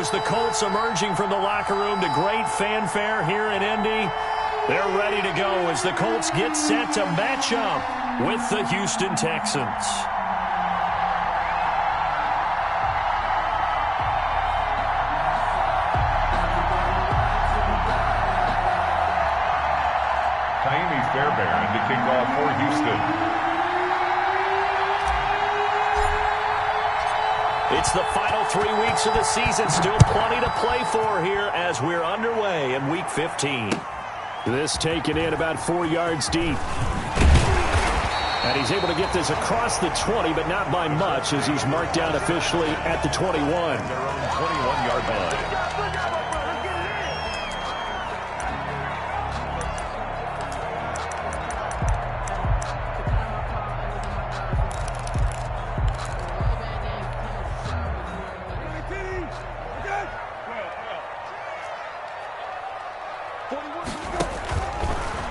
goes. The Colts emerging from the locker room to great fanfare here in Indy. They're ready to go as the Colts get set to match up with the Houston Texans. Fairbairn to kick off for Houston. It's the final 3 weeks of the season. Still plenty to play for here as we're underway in Week 15. This taken in about 4 yards deep. And he's able to get this across the 20, but not by much as he's marked down officially at the 21. Their own 21-yard line.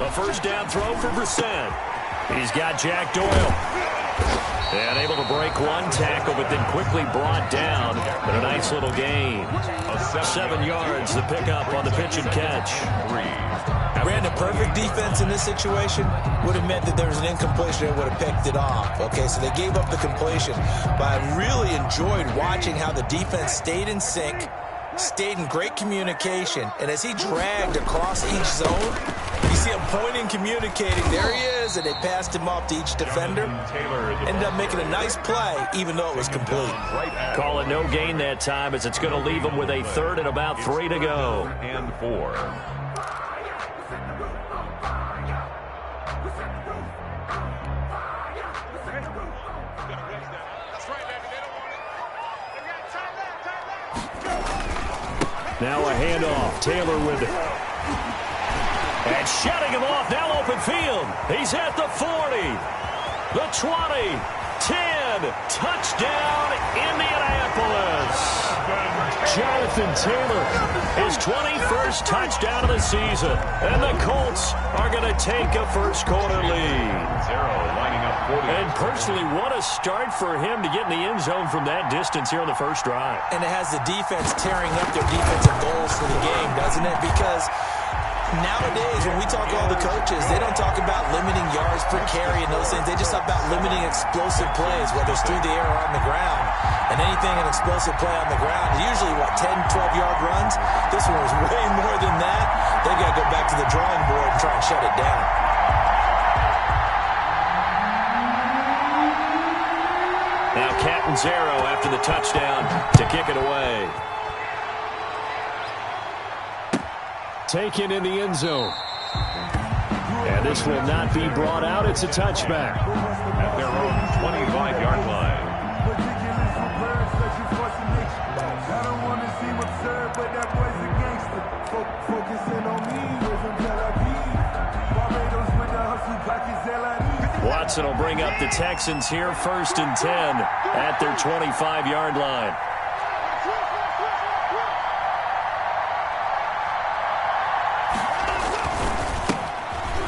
A first down throw for Brissett. He's got Jack Doyle. And able to break one tackle, but then quickly brought down. But a nice little gain. 7 yards, the pickup on the pitch and catch. Brandon, perfect defense in this situation would have meant that there was an incompletion and would have picked it off. Okay, so they gave up the completion. But I really enjoyed watching how the defense stayed in sync, stayed in great communication, and as he dragged across each zone, you see him pointing, communicating. There he is, and they passed him off to each defender. Ended up making a nice play, even though it was complete. Call it no gain that time, as it's going to leave him with a third and about 3 to go. And 4. Now a handoff. Taylor with it. And shutting him off. Now open field. He's at the 40. The 20. 10. Touchdown, Indianapolis. Jonathan Taylor, his 21st touchdown of the season. And the Colts are going to take a first-quarter lead. Lining up 40. And personally, what a start for him to get in the end zone from that distance here on the first drive. And it has the defense tearing up their defensive goals for the game, doesn't it? Because nowadays, when we talk to all the coaches, they don't talk about limiting yards per carry and those things. They just talk about limiting explosive plays, whether it's through the air or on the ground. And anything an explosive play on the ground is usually, 10, 12-yard runs? This one was way more than that. They got to go back to the drawing board and try and shut it down. Now Catanzaro after the touchdown to kick it away. Taken in the end zone. And this will not be brought out. It's a touchback. At their own 25-yard line. Watson will bring up the Texans here, 1st and 10 at their 25-yard line.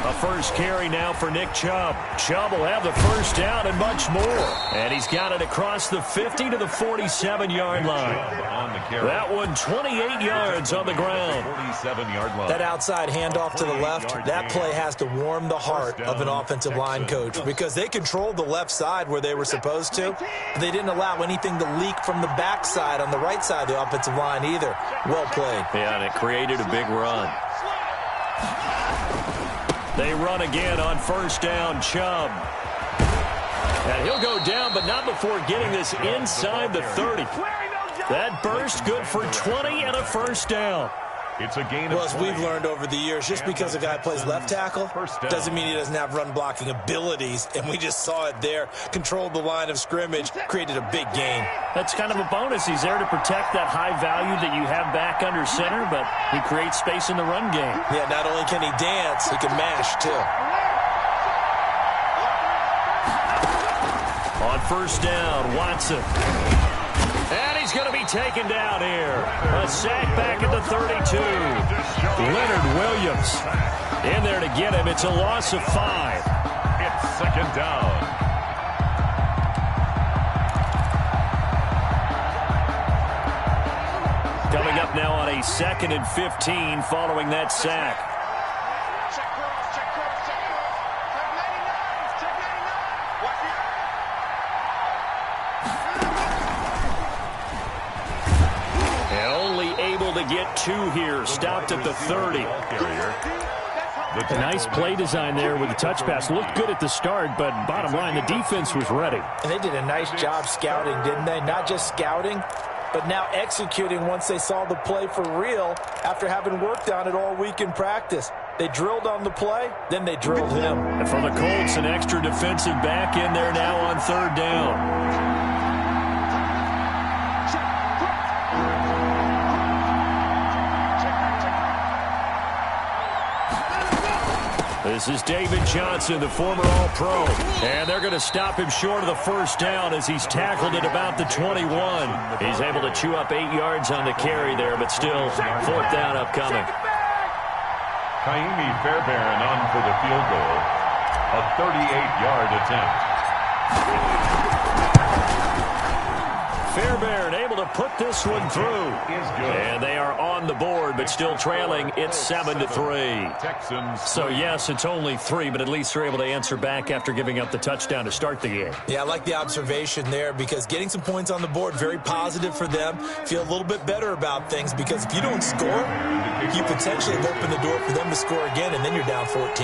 A first carry now for Nick Chubb. Chubb will have the first down and much more. And he's got it across the 50 to the 47-yard line. That one 28 yards on the ground. 47-yard line. That outside handoff to the left, that play has to warm the heart of an offensive line coach because they controlled the left side where they were supposed to. They didn't allow anything to leak from the backside on the right side of the offensive line either. Well played. Yeah, and it created a big run. They run again on first down, Chubb. And he'll go down, but not before getting this inside the 30. That burst good for 20 and a first down. It's a gain of Well, as we've learned over the years, just because a guy plays left tackle doesn't mean he doesn't have run-blocking abilities, and we just saw it there. Controlled the line of scrimmage, created a big gain. That's kind of a bonus. He's there to protect that high value that you have back under center, but he creates space in the run game. Yeah, not only can he dance, he can mash, too. On first down, Watson. And he's going to be taken down here. A sack back at the 32. Leonard Williams in there to get him. It's a loss of 5. It's second down. snap now on a 2nd and 15 following that sack. Only able to get 2 here. Stopped at the 30. A nice play design there with the touch pass. Looked good at the start, but bottom line, the defense was ready. And they did a nice job scouting, didn't they? Not just scouting, but now executing once they saw the play for real after having worked on it all week in practice. They drilled on the play, then they drilled him. And for the Colts, an extra defensive back in there now on 3rd down. This is David Johnson, the former All-Pro. And they're going to stop him short of the 1st down as he's tackled at about the 21. He's able to chew up 8 yards on the carry there, but still 4th down upcoming. Kaimi Fairbairn on for the field goal. A 38-yard attempt. Fairbairn able to put this one through. And they are on the board, but still trailing. It's 7-3. Texans. So, yes, it's only 3, but at least they're able to answer back after giving up the touchdown to start the game. Yeah, I like the observation there because getting some points on the board, very positive for them. Feel a little bit better about things because if you don't score, you potentially have opened the door for them to score again, and then you're down 14.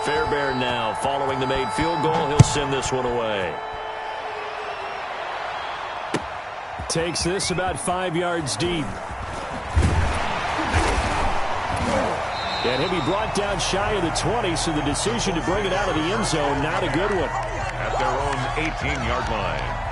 Fairbairn now following the made field goal. He'll send this one away. Takes this about 5 yards deep. And he'll be brought down shy of the 20, so the decision to bring it out of the end zone, not a good one. At their own 18-yard line.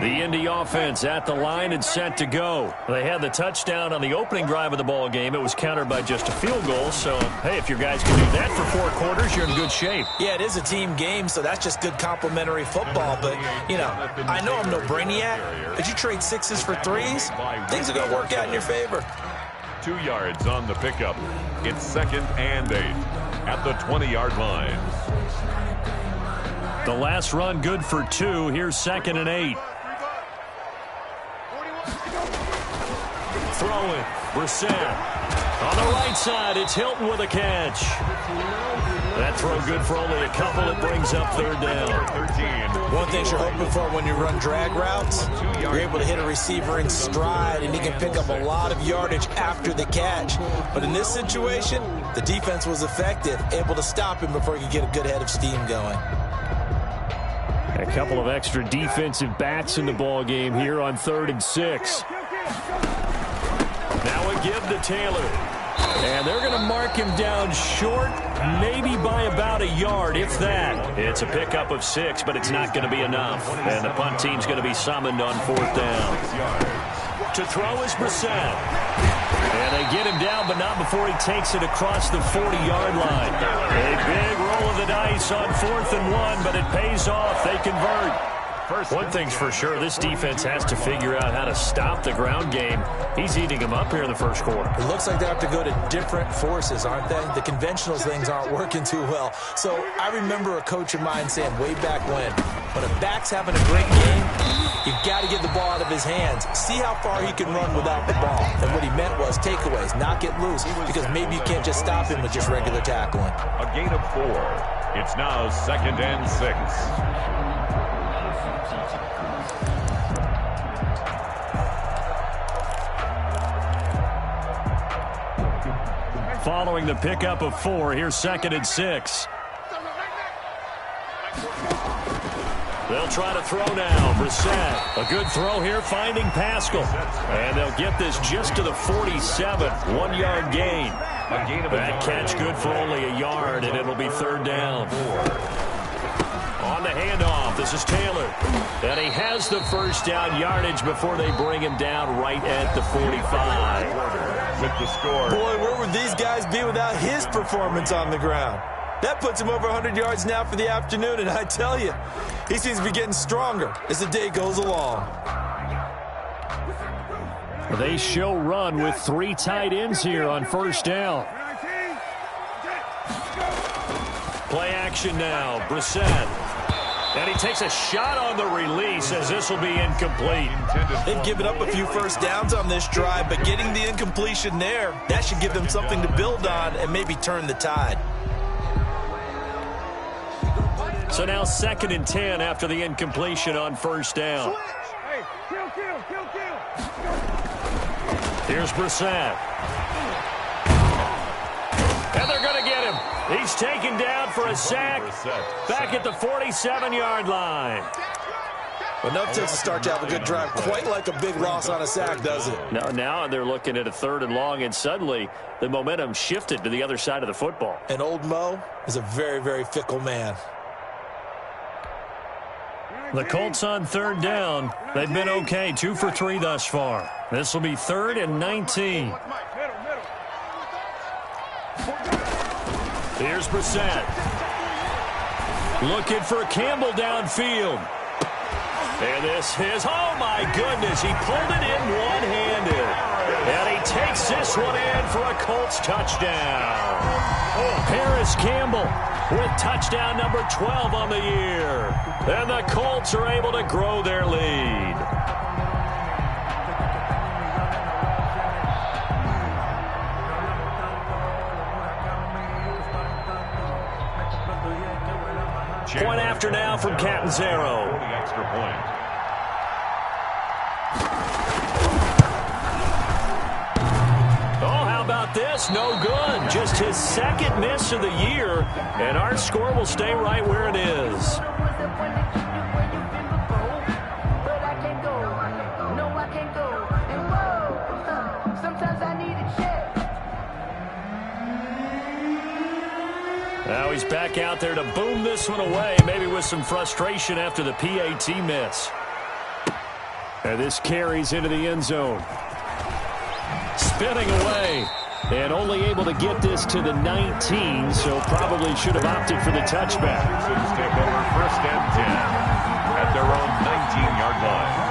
The Indy offense at the line and set to go. They had the touchdown on the opening drive of the ball game. It was countered by just a field goal. So, hey, if your guys can do that for 4 quarters, you're in good shape. Yeah, it is a team game, so that's just good complimentary football. But, you know, I know I'm no brainiac, but you trade 6s for 3s, things are going to work out in your favor. 2 yards on the pickup. It's 2nd and 8 at the 20-yard line. The last run good for 2. Here's 2nd and 8. Throwing. Brissett. On the right side, it's Hilton with a catch. That throw good for only a couple. It brings up 3rd down. One thing you're hoping for when you run drag routes, you're able to hit a receiver in stride, and he can pick up a lot of yardage after the catch. But in this situation, the defense was effective, able to stop him before he could get a good head of steam going. A couple of extra defensive backs in the ball game here on 3rd and 6. Now a give to Taylor. And they're going to mark him down short, maybe by about a yard, if that. It's a pickup of 6, but it's not going to be enough. And the punt team's going to be summoned on 4th down. To throw is Brissett. And they get him down, but not before he takes it across the 40-yard line. A big roll of the dice on 4th and 1, but it pays off. They convert. One thing's for sure, this defense has to figure out how to stop the ground game. He's eating them up here in the 1st quarter. It looks like they have to go to different forces, aren't they? The conventional things aren't working too well. So I remember a coach of mine saying way back when a back's having a great game, you've got to get the ball out of his hands. See how far he can run without the ball. And what he meant was takeaways, not get loose, because maybe you can't just stop him with just regular tackling. A gain of 4. It's now 2nd and 6. Following the pickup of 4, here's 2nd and 6. They'll try to throw now. Brissett. A good throw here, finding Pascal. And they'll get this just to the 47. 1-yard gain. That catch good for only a yard, and it'll be 3rd down. On the handoff, this is Taylor. And he has the 1st down yardage before they bring him down right at the 45. With the score. Boy, where would these guys be without his performance on the ground? That puts him over 100 yards now for the afternoon, and I tell you, he seems to be getting stronger as the day goes along. They show run with 3 tight ends here on first down. Play action now. Brissett. And he takes a shot on the release as this will be incomplete. They've given up a few first downs on this drive, but getting the incompletion there, that should give them something to build on and maybe turn the tide. So now 2nd and 10 after the incompletion on first down. Here's Brissett. And they're going to get him. He's taken down for a sack back at the 47-yard line. Enough to start to have a good drive. Quite like a big loss on a sack, does it? Now they're looking at a 3rd and long, and suddenly the momentum shifted to the other side of the football. And old Mo is a very, very fickle man. The Colts on 3rd down. They've been okay, 2 for 3 thus far. This will be 3rd and 19. Here's Brissett. Looking for Campbell downfield. And this is, oh my goodness, he pulled it in one-handed. And he takes this one in for a Colts touchdown. Paris Campbell with touchdown number 12 on the year. And the Colts are able to grow their lead. Point after now from Catanzaro. The extra point. Oh, how about this? No good. Just his 2nd miss of the year, and our score will stay right where it is. Now he's back out there to boom this one away, maybe with some frustration after the PAT miss. And this carries into the end zone. Spinning away, and only able to get this to the 19, so probably should have opted for the touchback. Texans take over 1st and 10 at their own 19-yard line.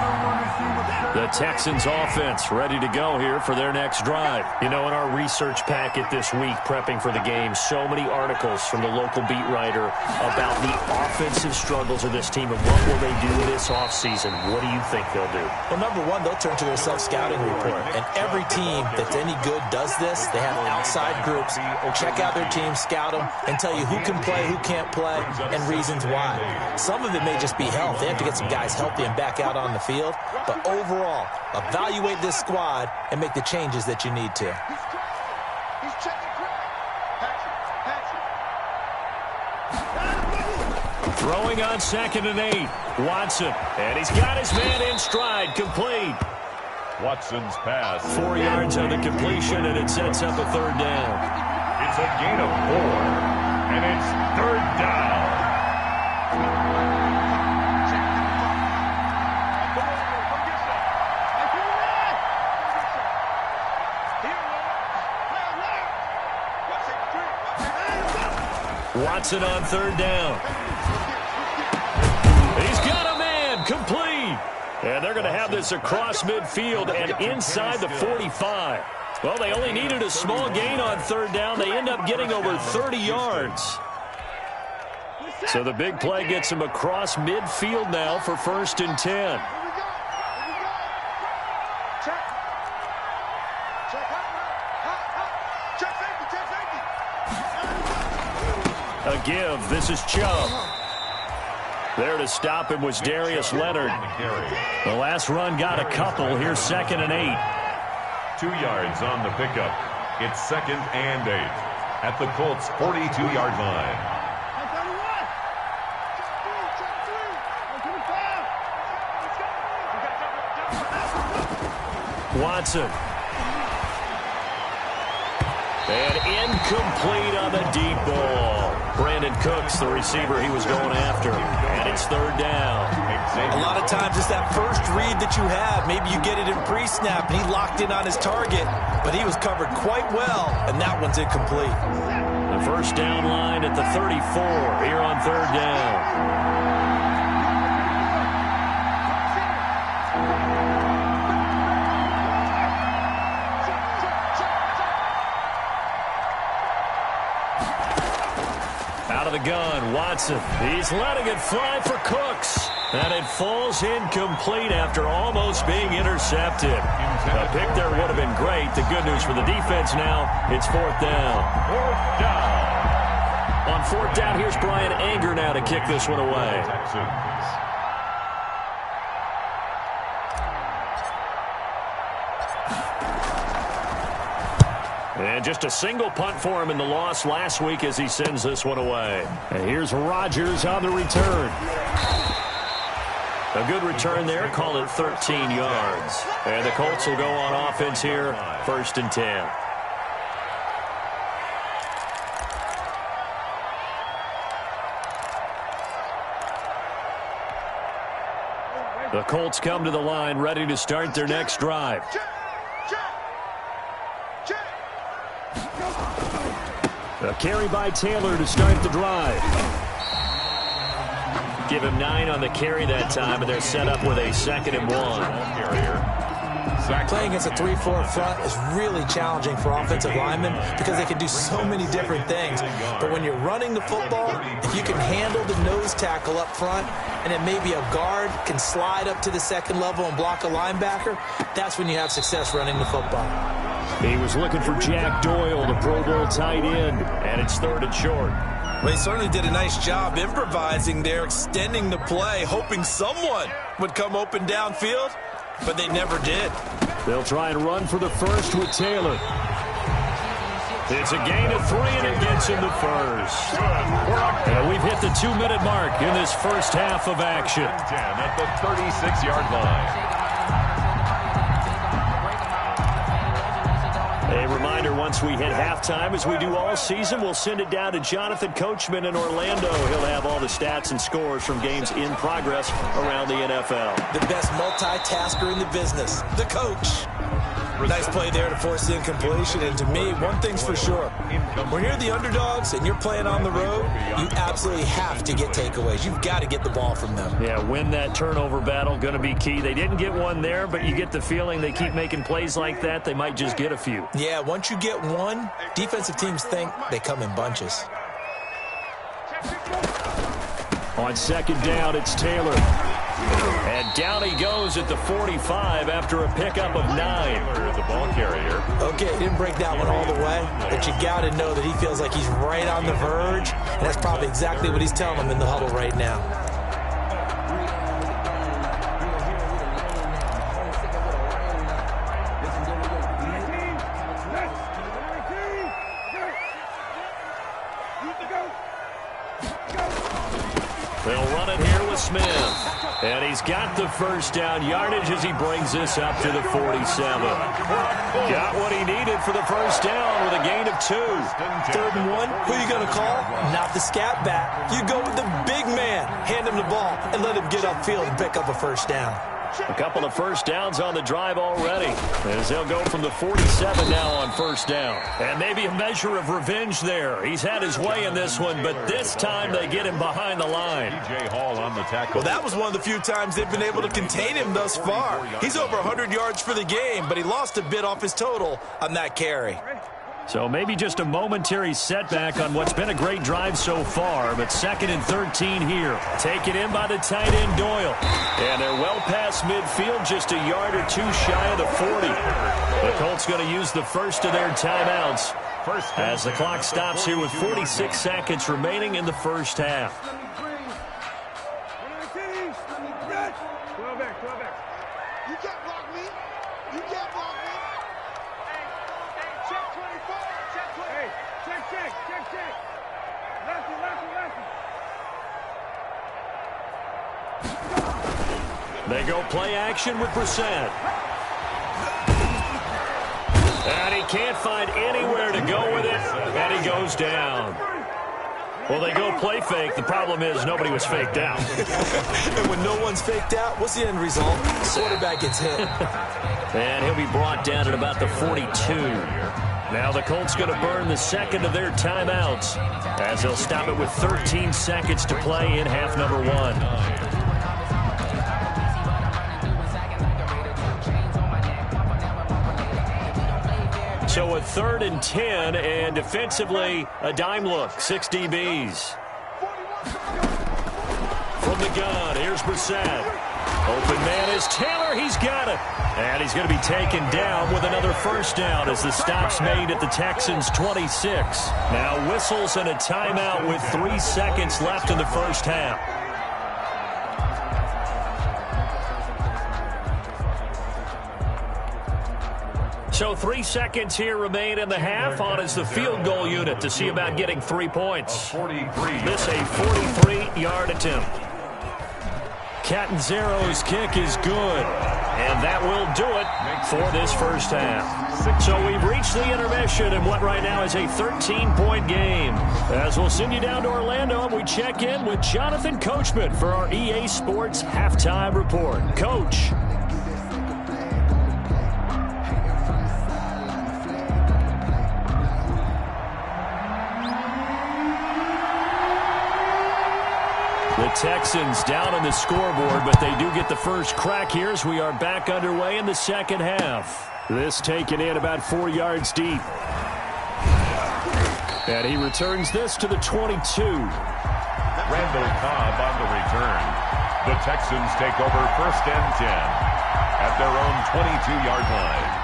The Texans offense ready to go here for their next drive. You know, in our research packet this week, prepping for the game, so many articles from the local beat writer about the offensive struggles of this team and what will they do this offseason. What do you think they'll do? Well, number one, they'll turn to their self-scouting report. And every team that's any good does this. They have outside groups. Check out their team, scout them, and tell you who can play, who can't play, and reasons why. Some of it may just be health. They have to get some guys healthy and back out on the field. But overall, evaluate this squad and make the changes that you need to. Throwing on 2nd and 8. Watson. And he's got his man in stride. Complete. Watson's pass. 4 yards on the completion, and it sets up a 3rd down. It's a gain of 4, and it's 3rd down. Watson on 3rd down. He's got a man. Complete. And they're going to have this across midfield and inside the 45. Well, they only needed a small gain on 3rd down. They end up getting over 30 yards. So the big play gets them across midfield now for 1st and 10. A give. This is Chubb. There to stop him was Darius Leonard. The last run got a couple. Here's 2nd and 8. 2 yards on the pickup. It's 2nd and 8 at the Colts' 42-yard line. Watson. And incomplete on the deep ball. Brandon Cooks, the receiver he was going after. And it's 3rd down. A lot of times it's that first read that you have. Maybe you get it in pre-snap, and he locked in on his target. But he was covered quite well, and that one's incomplete. The first down line at the 34 here on 3rd down. Out of the gun, Watson. He's letting it fly for Cooks. And it falls incomplete after almost being intercepted. A pick there would have been great. The good news for the defense now, it's 4th down. 4th down. On 4th down, here's Brian Anger now to kick this one away. And just a single punt for him in the loss last week as he sends this one away. And here's Rodgers on the return. A good return there. Call it 13 yards. And the Colts will go on offense here, 1st and 10. The Colts come to the line ready to start their next drive. A carry by Taylor to start the drive. Give him 9 on the carry that time, and they're set up with a 2nd and 1. Playing against a 3-4 front is really challenging for offensive linemen because they can do so many different things. But when you're running the football, if you can handle the nose tackle up front, and then maybe a guard can slide up to the 2nd level and block a linebacker, that's when you have success running the football. He was looking for Jack Doyle, the Pro Bowl tight end, and it's 3rd and short. Well, he certainly did a nice job improvising there, extending the play, hoping someone would come open downfield, but they never did. They'll try and run for the first with Taylor. It's a gain of 3, and it gets him the first. And we've hit the 2-minute mark in this first half of action. 10 at the 36-yard line. A reminder, once we hit halftime, as we do all season, we'll send it down to Jonathan Coachman in Orlando. He'll have all the stats and scores from games in progress around the NFL. The best multitasker in the business, the coach. Nice play there to force the incompletion. And to me, one thing's for sure. When you're the underdogs and you're playing on the road, you absolutely have to get takeaways. You've got to get the ball from them. Yeah, win that turnover battle, going to be key. They didn't get one there, but you get the feeling they keep making plays like that, they might just get a few. Yeah, once you get one, defensive teams think they come in bunches. On 2nd down, it's Taylor. And down he goes at the 45 after a pickup of 9. The ball carrier. Okay, he didn't break that one all the way, but you got to know that he feels like he's right on the verge, and that's probably exactly what he's telling them in the huddle right now. They'll run it here with Smith. And he's got the first down yardage as he brings this up to the 47. Got what he needed for the first down with a gain of 2. 3rd and 1, who are you going to call? Not the scat back. You go with the big man. Hand him the ball and let him get upfield and pick up a first down. A couple of first downs on the drive already, as they'll go from the 47 now on 1st down. And maybe a measure of revenge there. He's had his way in this one, but this time they get him behind the line. DJ Hall on the tackle. Well, that was one of the few times they've been able to contain him thus far. He's over 100 yards for the game, but he lost a bit off his total on that carry. So maybe just a momentary setback on what's been a great drive so far, but 2nd and 13 here. Taken in by the tight end Doyle. And they're well past midfield, just a yard or 2 shy of the 40. The Colts going to use the first of their timeouts as the clock stops here with 46 seconds remaining in the first half. You can't block me. You can't block me. Check 24. Check 20. Hey, check. Lefty. They go play action with Brissett. And he can't find anywhere to go with it, and he goes down. Well, they go play fake. The problem is nobody was faked out. And when no one's faked out, what's the end result? The quarterback gets hit. And he'll be brought down at about the 42. Now the Colts going to burn the 2nd of their timeouts as they'll stop it with 13 seconds to play in half number 1. So a 3rd and 10, and defensively, a dime look, 6 DBs. From the gun, here's Brissett. Open man is Taylor. He's got it. And he's going to be taken down with another first down as the stop's made at the Texans' 26. Now whistles and a timeout with 3 seconds left in the first half. So 3 seconds here remain in the half. On is the field goal unit to see about getting 3 points. This a 43-yard attempt. Catanzaro's kick is good. And that will do it for this first half. So we've reached the intermission in what right now is a 13-point game. As we'll send you down to Orlando, and we check in with Jonathan Coachman for our EA Sports Halftime Report. Coach. The Texans down on the scoreboard, but they do get the first crack here as we are back underway in the second half. This taken in about 4 yards deep. And he returns this to the 22. Randall Cobb on the return. The Texans take over 1st and 10 at their own 22-yard line.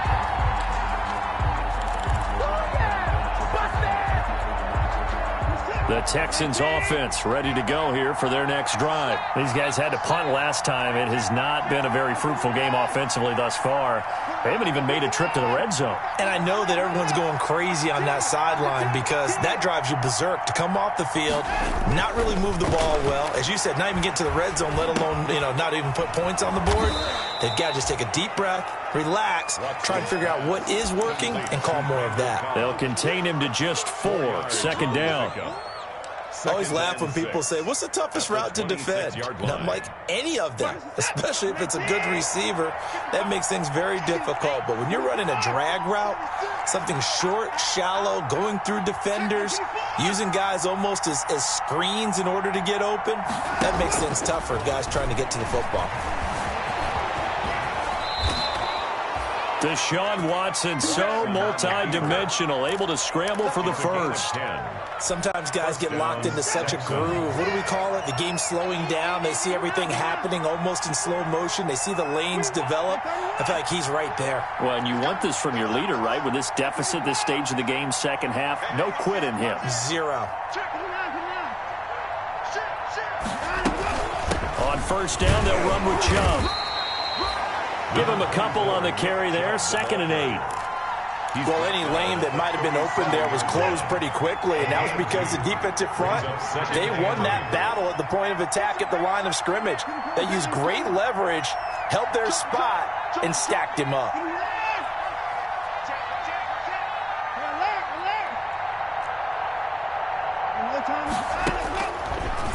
The Texans offense ready to go here for their next drive. These guys had to punt last time. It has not been a very fruitful game offensively thus far. They haven't even made a trip to the red zone. And I know that everyone's going crazy on that sideline because that drives you berserk to come off the field, not really move the ball well. As you said, not even get to the red zone, let alone, not even put points on the board. They've got to just take a deep breath, relax, try and figure out what is working, and call more of that. They'll contain him to just 4. Second down. I always laugh when people say, what's the toughest route to defend? And I'm like, any of them, especially if it's a good receiver. That makes things very difficult. But when you're running a drag route, something short, shallow, going through defenders, using guys almost as screens in order to get open, that makes things tough for guys trying to get to the football. Deshaun Watson, so multi-dimensional, able to scramble for the first. Sometimes guys get locked into such a groove. What do we call it? The game's slowing down. They see everything happening almost in slow motion. They see the lanes develop. I feel like he's right there. Well, and you want this from your leader, right? With this deficit, this stage of the game, second half, no quit in him. 0. On first down, they'll run with Chubb. Give him a couple on the carry there. 2nd and 8. Well, any lane that might have been open there was closed pretty quickly, and that was because the defensive front, they won that battle at the point of attack at the line of scrimmage. They used great leverage, held their spot, and stacked him up.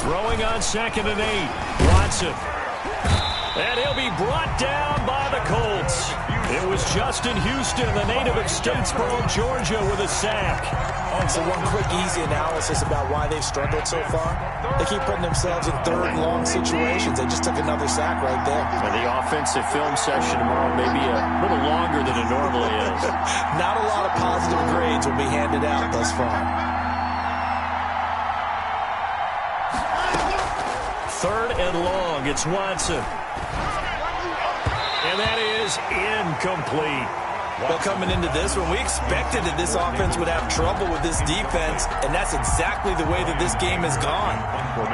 Throwing on 2nd and 8. Watson. And he'll be brought down by the Colts. It was Justin Houston, the native of Statesboro, Georgia, with a sack. So one quick, easy analysis about why they've struggled so far. They keep putting themselves in 3rd and long situations. They just took another sack right there. And the offensive film session tomorrow may be a little longer than it normally is. Not a lot of positive grades will be handed out thus far. 3rd and long. It's Watson. And that is incomplete. Well, coming into this one, we expected that this offense would have trouble with this defense, and that's exactly the way that this game has gone.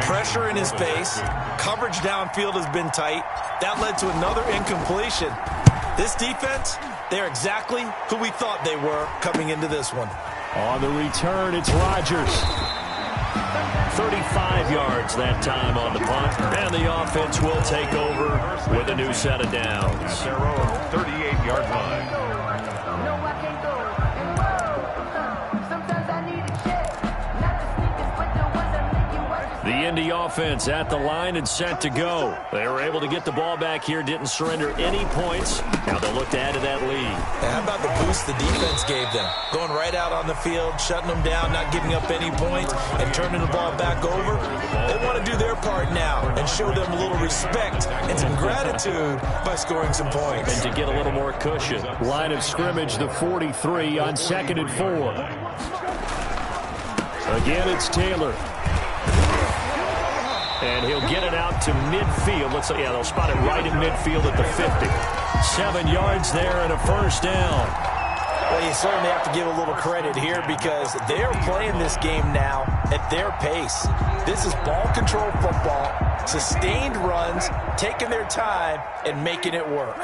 Pressure in his face. Coverage downfield has been tight. That led to another incompletion. This defense, they're exactly who we thought they were coming into this one. On the return, it's Rodgers. 35 yards that time on the punt, and the offense will take over with a new set of downs. At their own 38-yard line. The Indy offense at the line and set to go. They were able to get the ball back here, didn't surrender any points. Now they'll look to add to that lead. And how about the boost the defense gave them? Going right out on the field, shutting them down, not giving up any points, and turning the ball back over. They want to do their part now and show them a little respect and some gratitude by scoring some points. And to get a little more cushion. Line of scrimmage, the 43 on 2nd and 4. Again, it's Taylor. And he'll get it out to midfield. Let's say, yeah, they'll spot it right in midfield at the 50. 7 yards there and a first down. Well, you certainly have to give a little credit here because they're playing this game now at their pace. This is ball control football, sustained runs, taking their time, and making it work.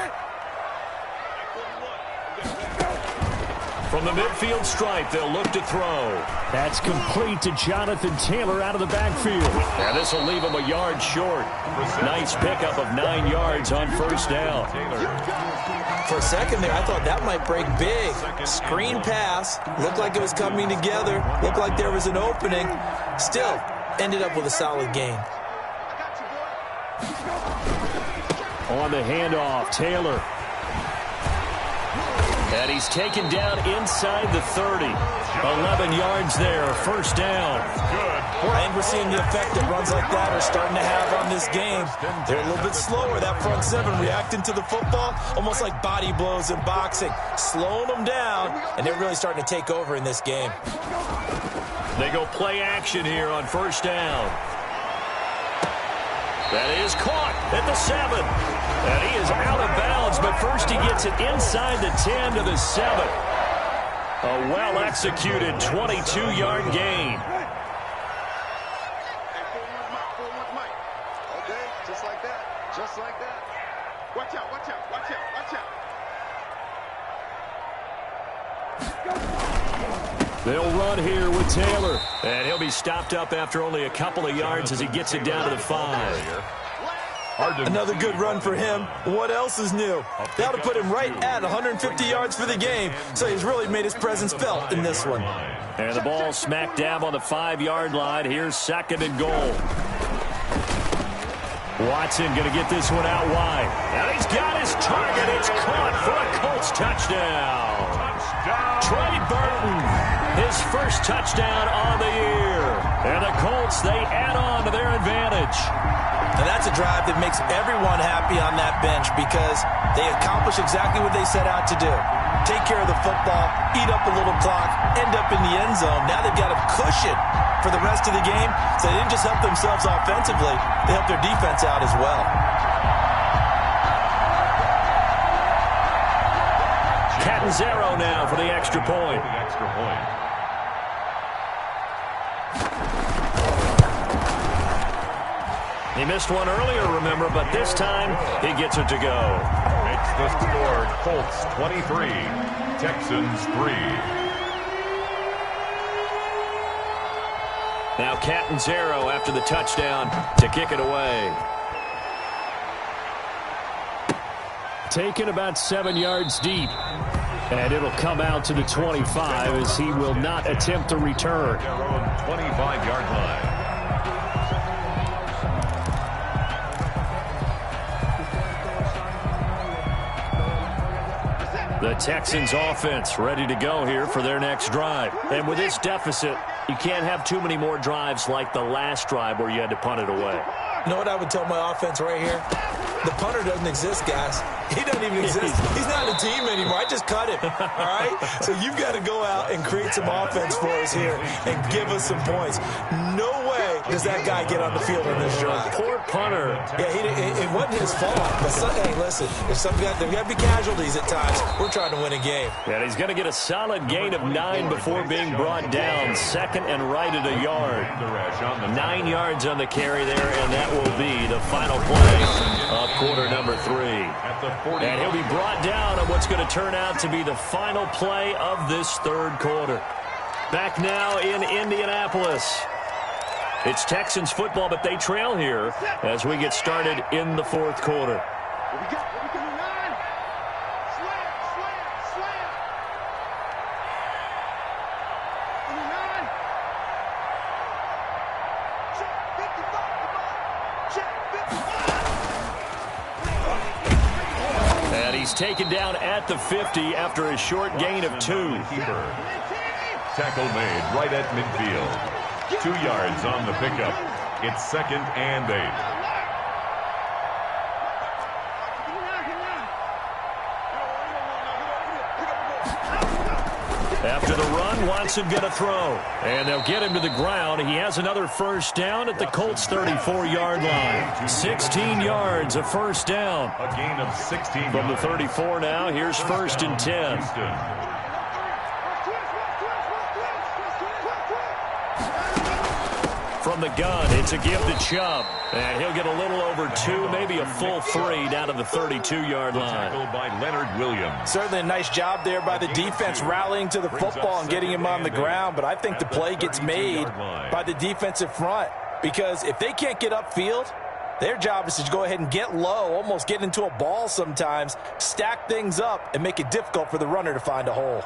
From the midfield stripe, they'll look to throw. That's complete to Jonathan Taylor out of the backfield. Now this will leave him a yard short. Nice pickup of 9 yards on first down. For a second there, I thought that might break big. Screen pass. Looked like it was coming together. Looked like there was an opening. Still, ended up with a solid gain. On the handoff, Taylor. And he's taken down inside the 30. 11 yards there, first down. I think we're seeing the effect that runs like that are starting to have on this game. They're a little bit slower, that front seven, reacting to the football, almost like body blows in boxing, slowing them down, and they're really starting to take over in this game. They go play action here on first down. That is caught at the 7. And he is out of bounds, but first he gets it inside the 10 to the 7. A well-executed 22-yard gain. Okay, just like that. Just like that. Watch out, watch out, watch out, watch out. They'll run here with Taylor. And he'll be stopped up after only a couple of yards as he gets it down to the 5. Another good run for him. What else is new? That'll put him right at 150 yards for the game, so he's really made his presence felt in this one. And the ball smack dab on the 5-yard line. Here's 2nd and goal. Watson going to get this one out wide. And he's got his target. It's caught for a Colts touchdown. Trey Burton, his first touchdown on the year. And the Colts, they add on to their advantage. And that's a drive that makes everyone happy on that bench because they accomplish exactly what they set out to do. Take care of the football, eat up a little clock, end up in the end zone. Now they've got a cushion for the rest of the game, so they didn't just help themselves offensively, they helped their defense out as well. Catanzaro now for the extra point. He missed one earlier, remember, but this time he gets it to go. It's the score, Colts 23, Texans 3. Now Catanzaro after the touchdown to kick it away. Taken about 7 yards deep. And it'll come out to the 25 as he will not attempt to return. Their own 25-yard line. The Texans offense ready to go here for their next drive. And with this deficit, you can't have too many more drives like the last drive where you had to punt it away. You know what I would tell my offense right here? The punter doesn't exist, guys. He doesn't even exist. He's not a team anymore. I just cut him, all right? So you've got to go out and create some offense for us here and give us some points. No way does that guy get on the field on this drive. Poor punter. Yeah, it wasn't his fault. But hey, listen, if there got to be casualties at times. We're trying to win a game. And he's going to get a solid gain of 9 before being brought down. 2nd and right at a yard. 9 yards on the carry there, and that will be the final play of quarter number 3. And he'll be brought down on what's going to turn out to be the final play of this third quarter. Back now in Indianapolis. It's Texans football, but they trail here as we get started in the fourth quarter. he's taken down at the 50 after a short gain of 2. Tackle made right at midfield. 2 yards on the pickup. It's 2nd and 8. After the run, Watson going to throw. And they'll get him to the ground. He has another first down at the Colts' 34-yard line. 16 yards, a first down. A gain of 16 from the 34 now. Here's 1st and 10. Houston. From the gun, it's a give to Chubb. And he'll get a little over 2, maybe a full 3 down to the 32-yard line. Tackled by Leonard Williams. Certainly a nice job there by the defense rallying to the football and getting him on the ground. But I think the play gets made by the defensive front. Because if they can't get upfield, their job is to go ahead and get low, almost get into a ball sometimes, stack things up, and make it difficult for the runner to find a hole.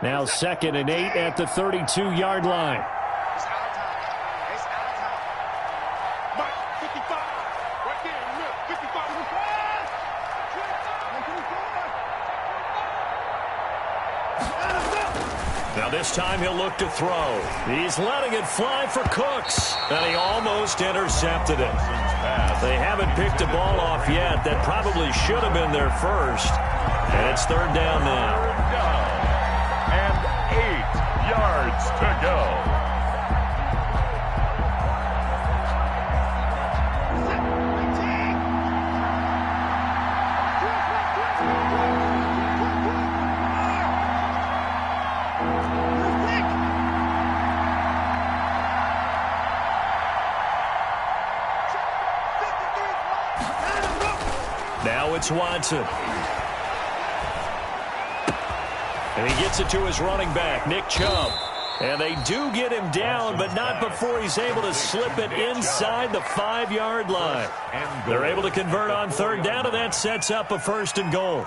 Now 2nd and 8 at the 32-yard line. Now this time he'll look to throw. He's letting it fly for Cooks. And he almost intercepted it. They haven't picked the ball off yet. That probably should have been their first. And it's 3rd down now. And 8 yards to go. Now it's Watson. And he gets it to his running back, Nick Chubb. And they do get him down, but not before he's able to slip it inside the 5-yard line. They're able to convert on 3rd down, and that sets up a 1st and goal.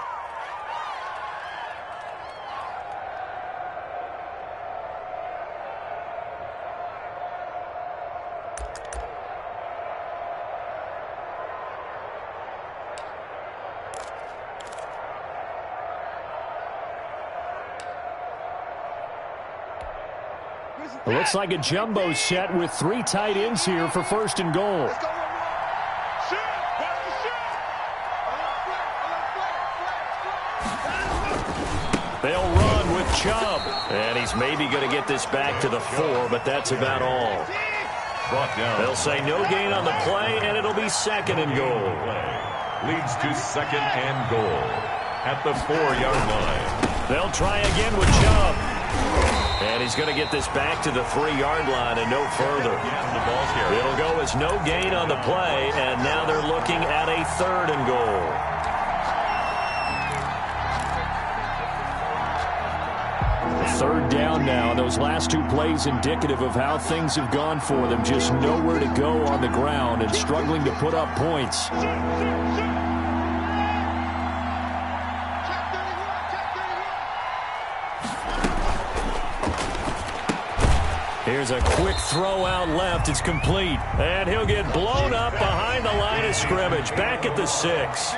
It looks like a jumbo set with 3 tight ends here for 1st and goal. They'll run with Chubb. And he's maybe going to get this back to the 4, but that's about all. They'll say no gain on the play, and it'll be 2nd and goal. Leads to 2nd and goal at the 4-yard line. They'll try again with Chubb. And he's going to get this back to the 3-yard line and no further. It'll go as no gain on the play, and now they're looking at a 3rd and goal. Third down now. Those last 2 plays indicative of how things have gone for them. Just nowhere to go on the ground and struggling to put up points. Here's a quick throw out left. It's complete. And he'll get blown up behind the line of scrimmage. Back at the 6.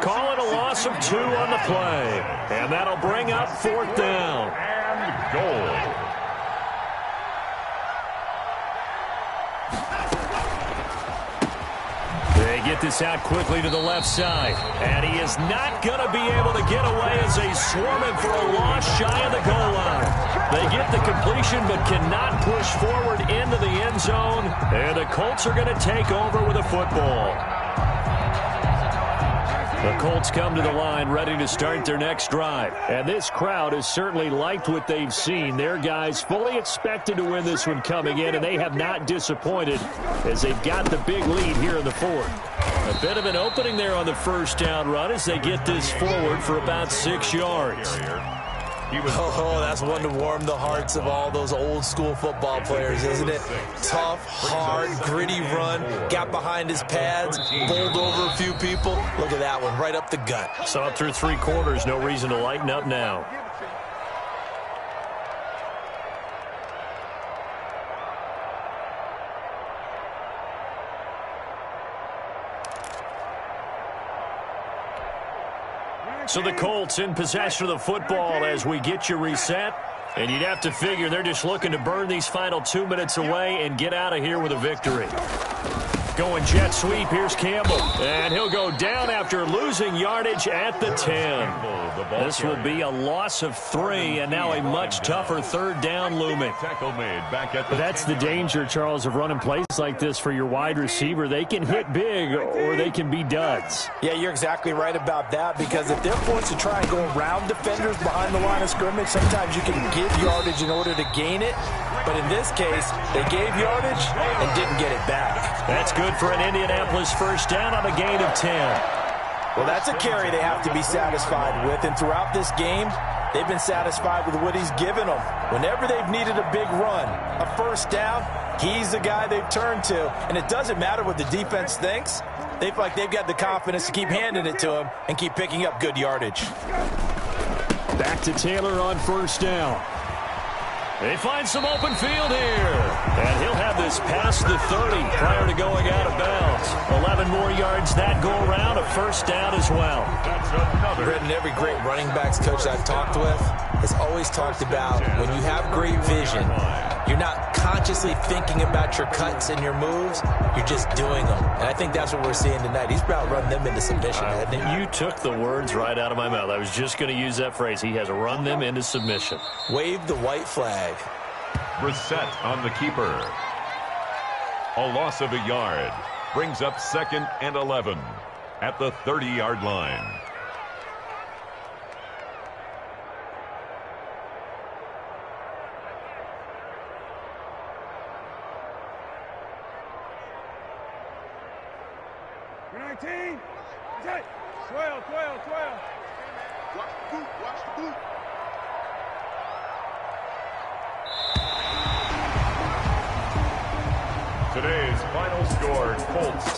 Call it a loss of 2 on the play. And that'll bring up 4th down. And goal. They get this out quickly to the left side. And he is not going to be able to get away as they swarm him for a loss shy of the goal line. They get the completion but cannot push forward into the end zone. And the Colts are going to take over with a football. The Colts come to the line ready to start their next drive. And this crowd has certainly liked what they've seen. Their guys fully expected to win this one coming in, and they have not disappointed as they've got the big lead here in the 4th. A bit of an opening there on the 1st down run as they get this forward for about 6 yards. Oh, that's one to warm the hearts of all those old school football players, isn't it? Tough, hard, gritty run, got behind his pads, bowled over a few people. Look at that one, right up the gut. Saw it through 3 quarters, no reason to lighten up now. So the Colts in possession of the football as we get you reset. And you'd have to figure they're just looking to burn these final 2 minutes away and get out of here with a victory. Going jet sweep, here's Campbell. And he'll go down after losing yardage at the 10. This will be a loss of 3, and now a much tougher 3rd down looming. That's the danger, Charles, of running plays like this for your wide receiver. They can hit big, or they can be duds. Yeah, you're exactly right about that, because if they're forced to try and go around defenders behind the line of scrimmage, sometimes you can give yardage in order to gain it. But in this case, they gave yardage and didn't get it back. That's good for an Indianapolis 1st down on a gain of 10. Well, that's a carry they have to be satisfied with. And throughout this game, they've been satisfied with what he's given them. Whenever they've needed a big run, a 1st down, he's the guy they've turned to. And it doesn't matter what the defense thinks. They feel like they've got the confidence to keep handing it to him and keep picking up good yardage. Back to Taylor on 1st down. They find some open field here. And he'll have this past the 30 prior to going out of bounds. 11 more yards that go around, a 1st down as well. Britton, every great running backs coach I've talked with has always talked about when you have great vision, you're not consciously thinking about your cuts and your moves, you're just doing them. And I think that's what we're seeing tonight. He's about running them into submission, hasn't he? You took the words right out of my mouth. I was just going to use that phrase. He has run them into submission. Wave the white flag. Reset on the keeper. A loss of a yard brings up 2nd and 11 at the 30-yard line. Good 19. 12. Watch the boot. Today's final score, Colts